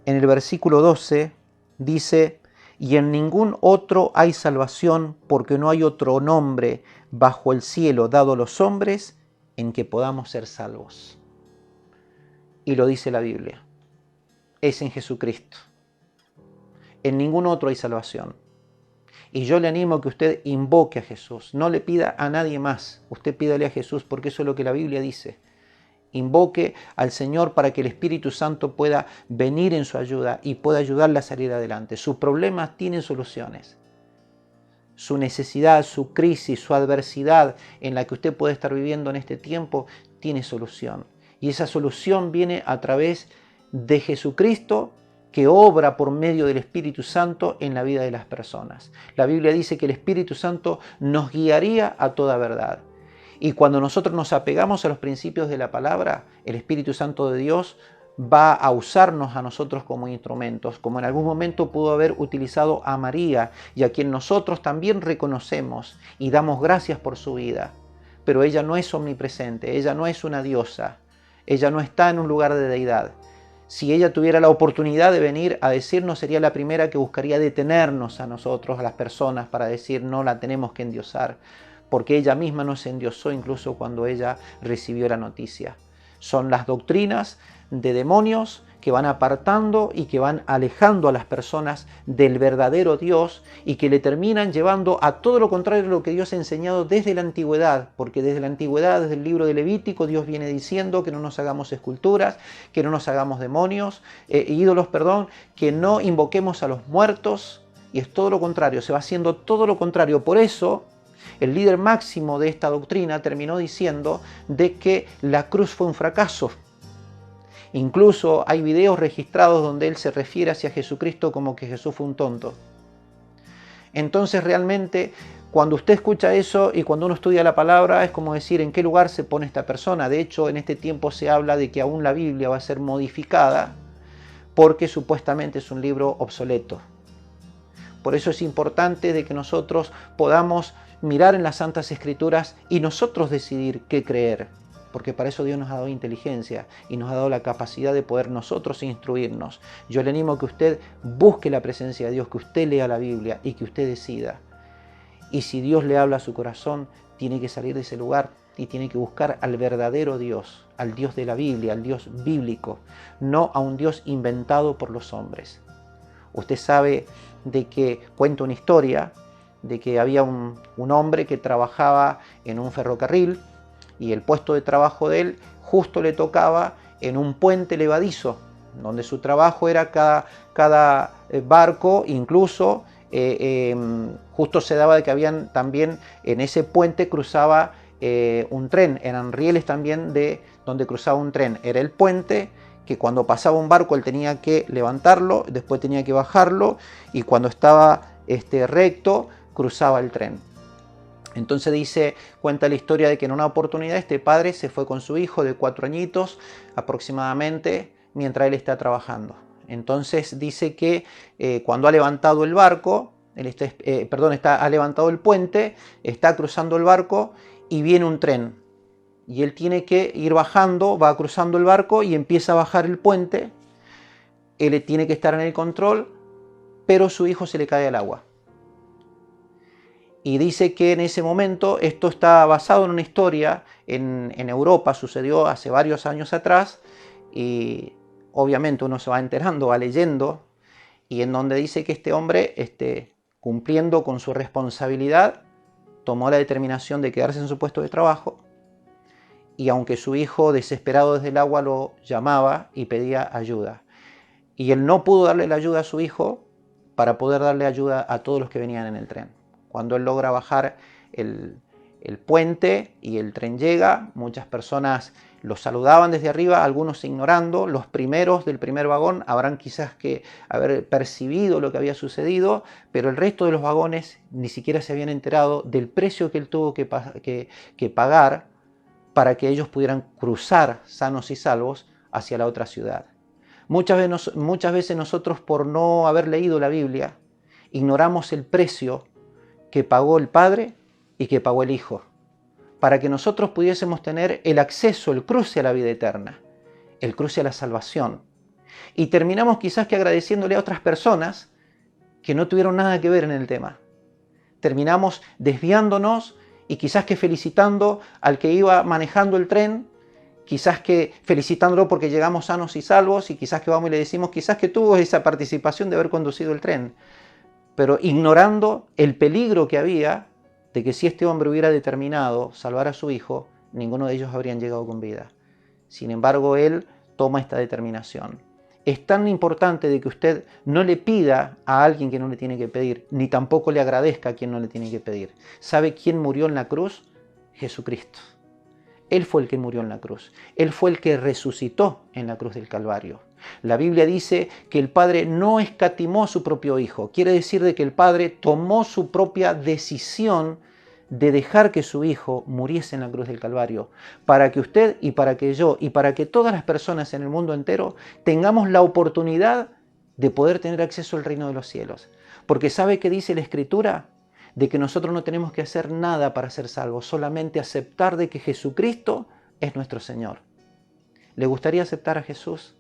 en el versículo 12, dice: y en ningún otro hay salvación, porque no hay otro nombre bajo el cielo dado a los hombres en que podamos ser salvos. Y lo dice la Biblia. Es en Jesucristo. En ningún otro hay salvación. Y yo le animo a que usted invoque a Jesús. No le pida a nadie más. Usted pídale a Jesús, porque eso es lo que la Biblia dice. Invoque al Señor para que el Espíritu Santo pueda venir en su ayuda y pueda ayudarle a salir adelante. Sus problemas tienen soluciones. Su necesidad, su crisis, su adversidad en la que usted puede estar viviendo en este tiempo tiene solución. Y esa solución viene a través de Jesucristo, que obra por medio del Espíritu Santo en la vida de las personas. La Biblia dice que el Espíritu Santo nos guiaría a toda verdad. Y cuando nosotros nos apegamos a los principios de la palabra, el Espíritu Santo de Dios va a usarnos a nosotros como instrumentos, como en algún momento pudo haber utilizado a María, y a quien nosotros también reconocemos y damos gracias por su vida. Pero ella no es omnipresente, ella no es una diosa, ella no está en un lugar de deidad. Si ella tuviera la oportunidad de venir a decirnos, sería la primera que buscaría detenernos a nosotros, a las personas, para decir no la tenemos que endiosar, porque ella misma nos endiosó incluso cuando ella recibió la noticia. Son las doctrinas de demonios que van apartando y que van alejando a las personas del verdadero Dios y que le terminan llevando a todo lo contrario de lo que Dios ha enseñado desde la antigüedad, porque desde la antigüedad, desde el libro de Levítico, Dios viene diciendo que no nos hagamos esculturas, que no nos hagamos ídolos, que no invoquemos a los muertos, y es todo lo contrario, se va haciendo todo lo contrario. Por eso el líder máximo de esta doctrina terminó diciendo de que la cruz fue un fracaso. Incluso hay videos registrados donde él se refiere hacia Jesucristo como que Jesús fue un tonto. Entonces realmente cuando usted escucha eso y cuando uno estudia la palabra es como decir en qué lugar se pone esta persona. De hecho en este tiempo se habla de que aún la Biblia va a ser modificada porque supuestamente es un libro obsoleto. Por eso es importante de que nosotros podamos mirar en las Santas Escrituras y nosotros decidir qué creer. Porque para eso Dios nos ha dado inteligencia y nos ha dado la capacidad de poder nosotros instruirnos. Yo le animo a que usted busque la presencia de Dios, que usted lea la Biblia y que usted decida. Y si Dios le habla a su corazón, tiene que salir de ese lugar y tiene que buscar al verdadero Dios, al Dios de la Biblia, al Dios bíblico, no a un Dios inventado por los hombres. Usted sabe de que cuenta una historia de que había un hombre que trabajaba en un ferrocarril y el puesto de trabajo de él justo le tocaba en un puente levadizo, donde su trabajo era cada barco, incluso justo se daba de que habían también en ese puente cruzaba un tren, eran rieles también de donde cruzaba un tren. Era el puente que cuando pasaba un barco él tenía que levantarlo, después tenía que bajarlo y cuando estaba recto cruzaba el tren. Entonces cuenta la historia de que en una oportunidad este padre se fue con su hijo de 4 añitos aproximadamente mientras él está trabajando. Entonces dice que cuando ha levantado el barco, ha levantado el puente, está cruzando el barco y viene un tren. Y él tiene que ir bajando, va cruzando el barco y empieza a bajar el puente. Él tiene que estar en el control, pero su hijo se le cae al agua. Y dice que en ese momento, esto está basado en una historia en Europa, sucedió hace varios años atrás, y obviamente uno se va enterando, va leyendo, y en donde dice que este hombre, cumpliendo con su responsabilidad, tomó la determinación de quedarse en su puesto de trabajo, y aunque su hijo, desesperado desde el agua, lo llamaba y pedía ayuda. Y él no pudo darle la ayuda a su hijo para poder darle ayuda a todos los que venían en el tren. Cuando él logra bajar el puente y el tren llega, muchas personas lo saludaban desde arriba, algunos ignorando. Los primeros del primer vagón habrán quizás que haber percibido lo que había sucedido, pero el resto de los vagones ni siquiera se habían enterado del precio que él tuvo que pagar para que ellos pudieran cruzar sanos y salvos hacia la otra ciudad. Muchas veces nosotros, por no haber leído la Biblia, ignoramos el precio que pagó el Padre y que pagó el Hijo, para que nosotros pudiésemos tener el acceso, el cruce a la vida eterna, el cruce a la salvación. Y terminamos quizás que agradeciéndole a otras personas que no tuvieron nada que ver en el tema. Terminamos desviándonos y quizás que felicitando al que iba manejando el tren, quizás que felicitándolo porque llegamos sanos y salvos, y quizás que vamos y le decimos quizás que tuvo esa participación de haber conducido el tren, pero ignorando el peligro que había de que si este hombre hubiera determinado salvar a su hijo, ninguno de ellos habrían llegado con vida. Sin embargo, él toma esta determinación. Es tan importante de que usted no le pida a alguien que no le tiene que pedir, ni tampoco le agradezca a quien no le tiene que pedir. ¿Sabe quién murió en la cruz? Jesucristo. Él fue el que murió en la cruz. Él fue el que resucitó en la cruz del Calvario. La Biblia dice que el Padre no escatimó a su propio Hijo. Quiere decir de que el Padre tomó su propia decisión de dejar que su Hijo muriese en la cruz del Calvario, para que usted y para que yo y para que todas las personas en el mundo entero tengamos la oportunidad de poder tener acceso al reino de los cielos. Porque ¿sabe qué dice la Escritura? De que nosotros no tenemos que hacer nada para ser salvos, solamente aceptar de que Jesucristo es nuestro Señor. ¿Le gustaría aceptar a Jesús?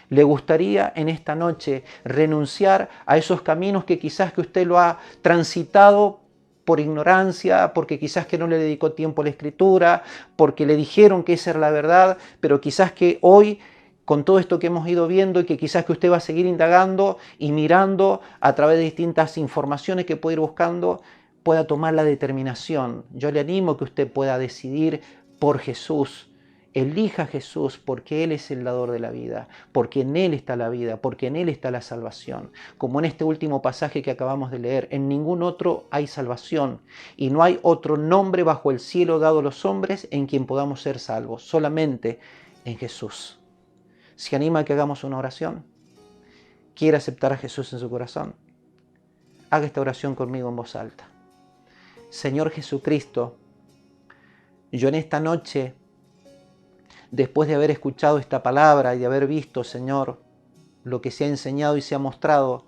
¿Le gustaría en esta noche renunciar a esos caminos que quizás que usted lo ha transitado por ignorancia, porque quizás que no le dedicó tiempo a la Escritura, porque le dijeron que esa era la verdad, pero quizás que hoy, con todo esto que hemos ido viendo y que quizás que usted va a seguir indagando y mirando a través de distintas informaciones que puede ir buscando, pueda tomar la determinación? Yo le animo a que usted pueda decidir por Jesús. Elija a Jesús porque Él es el dador de la vida, porque en Él está la vida, porque en Él está la salvación. Como en este último pasaje que acabamos de leer, en ningún otro hay salvación y no hay otro nombre bajo el cielo dado a los hombres en quien podamos ser salvos, solamente en Jesús. ¿Se anima a que hagamos una oración? ¿Quiere aceptar a Jesús en su corazón? Haga esta oración conmigo en voz alta. Señor Jesucristo, yo en esta noche, después de haber escuchado esta palabra y de haber visto, Señor, lo que se ha enseñado y se ha mostrado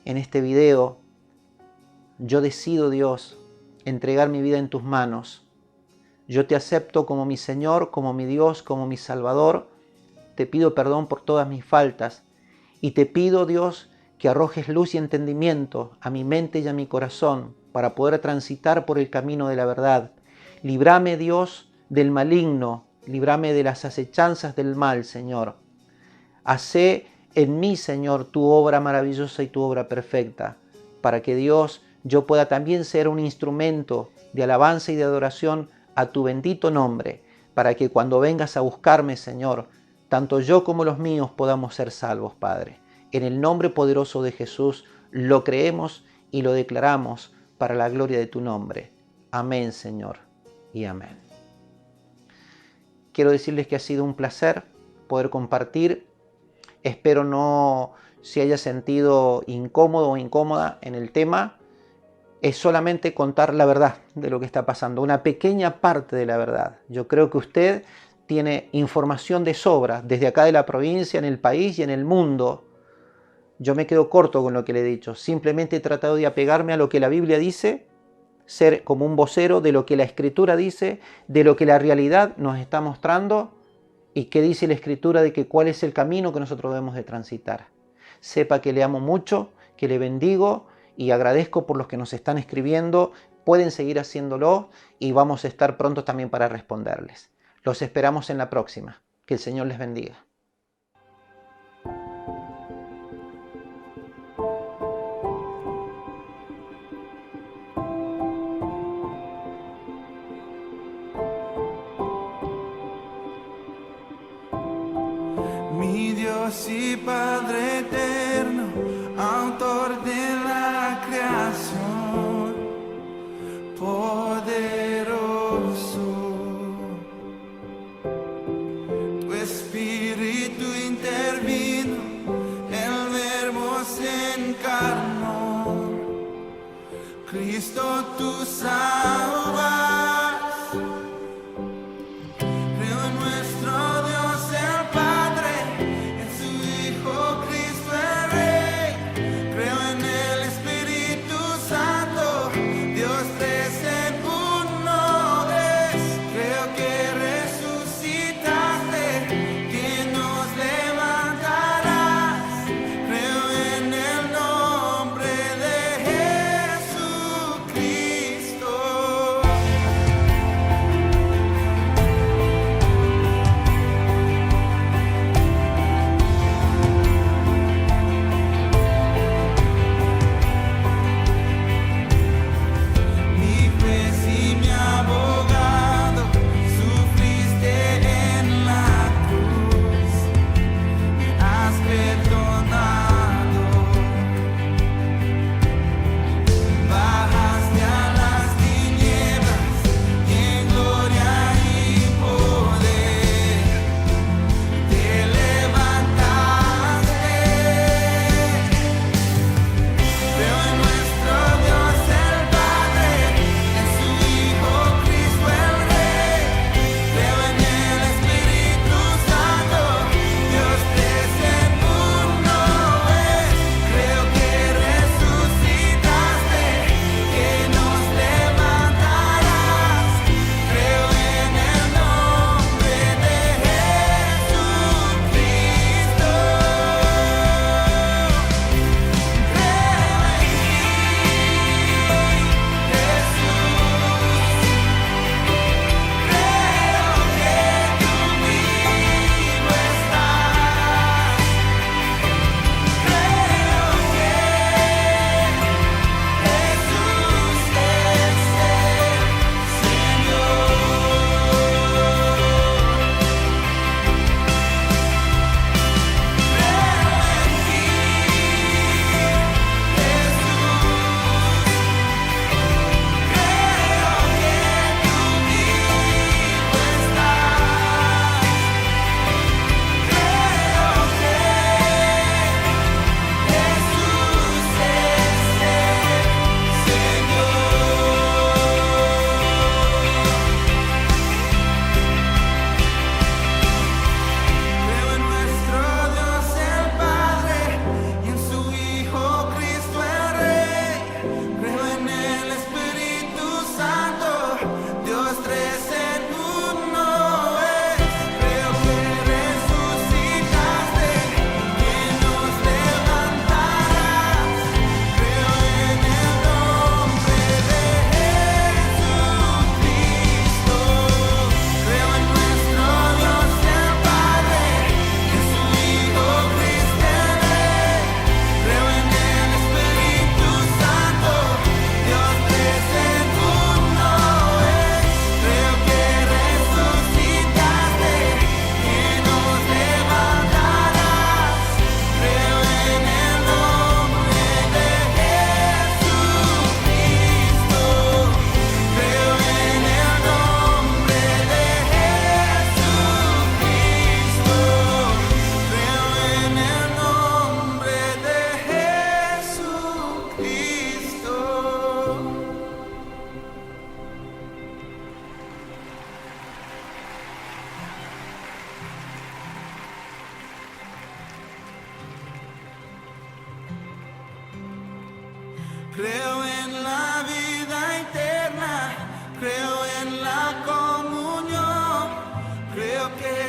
en este video, yo decido, Dios, entregar mi vida en tus manos. Yo te acepto como mi Señor, como mi Dios, como mi Salvador. Te pido perdón por todas mis faltas y te pido, Dios, que arrojes luz y entendimiento a mi mente y a mi corazón para poder transitar por el camino de la verdad. Líbrame, Dios, del maligno. Líbrame de las acechanzas del mal, Señor. Hacé en mí, Señor, tu obra maravillosa y tu obra perfecta, para que, Dios, yo pueda también ser un instrumento de alabanza y de adoración a tu bendito nombre, para que cuando vengas a buscarme, Señor, tanto yo como los míos podamos ser salvos, Padre. En el nombre poderoso de Jesús lo creemos y lo declaramos para la gloria de tu nombre. Amén, Señor, y amén. Quiero decirles que ha sido un placer poder compartir. Espero no se haya sentido incómodo o incómoda en el tema. Es solamente contar la verdad de lo que está pasando, una pequeña parte de la verdad. Yo creo que usted tiene información de sobra desde acá de la provincia, en el país y en el mundo, Yo me quedo corto con lo que le he dicho. Simplemente he tratado de apegarme a lo que la Biblia dice, ser como un vocero de lo que la Escritura dice, de lo que la realidad nos está mostrando y qué dice la Escritura de que cuál es el camino que nosotros debemos de transitar. Sepa que le amo mucho, que le bendigo y agradezco por los que nos están escribiendo. Pueden seguir haciéndolo y vamos a estar prontos también para responderles. Los esperamos en la próxima. Que el Señor les bendiga. Mi Dios y Padre eterno, autor de la creación, poderoso. Tu Espíritu intervino, el Verbo se encarnó. Cristo, tú salvas. Cristo. Creo que